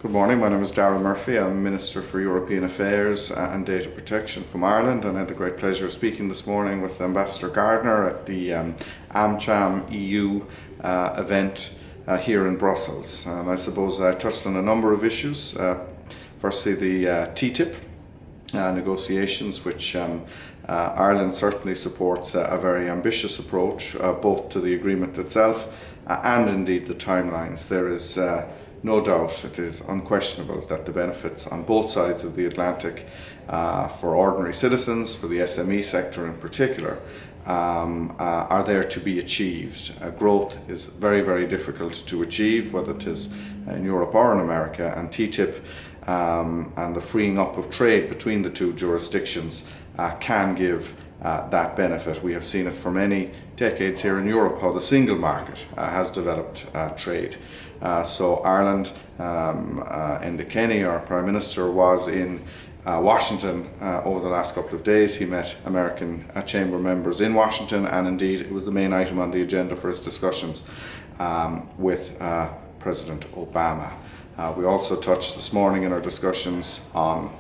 Good morning, my name is Dara Murphy. I'm Minister for European Affairs and Data Protection from Ireland, and I had the great pleasure of speaking this morning with Ambassador Gardner at the AmCham EU event here in Brussels. And I suppose I touched on a number of issues. Firstly, the TTIP negotiations, which Ireland certainly supports a very ambitious approach, both to the agreement itself and indeed the timelines. There is no doubt, it is unquestionable that the benefits on both sides of the Atlantic for ordinary citizens, for the SME sector in particular, are there to be achieved. Growth is very, very difficult to achieve, whether it is in Europe or in America, and TTIP and the freeing up of trade between the two jurisdictions can give that benefit. We have seen it for many decades here in Europe, how the single market has developed trade. So Ireland, Enda Kenny, our Prime Minister, was in Washington over the last couple of days. He met American Chamber members in Washington, and indeed it was the main item on the agenda for his discussions with President Obama. We also touched this morning in our discussions on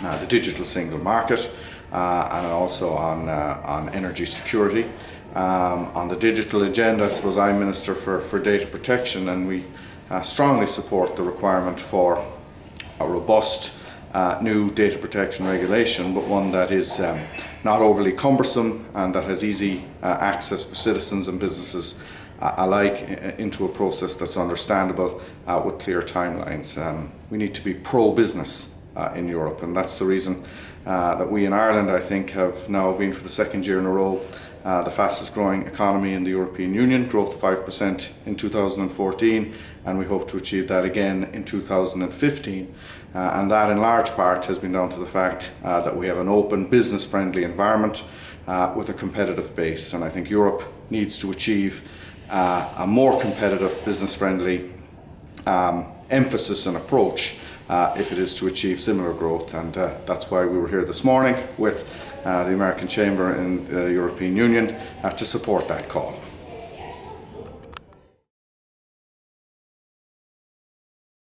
the digital single market and also on energy security. On the digital agenda, I suppose I'm Minister for Data Protection, and we strongly support the requirement for a robust new data protection regulation, but one that is not overly cumbersome and that has easy access for citizens and businesses alike into a process that's understandable with clear timelines. We need to be pro-business in Europe, and that's the reason that we in Ireland, I think, have now been for the second year in a row the fastest growing economy in the European Union, growth 5% in 2014, and we hope to achieve that again in 2015. And that in large part has been down to the fact that we have an open, business-friendly environment with a competitive base. And I think Europe needs to achieve a more competitive, business-friendly emphasis and approach if it is to achieve similar growth, and that's why we were here this morning with the American Chamber in the European Union to support that call.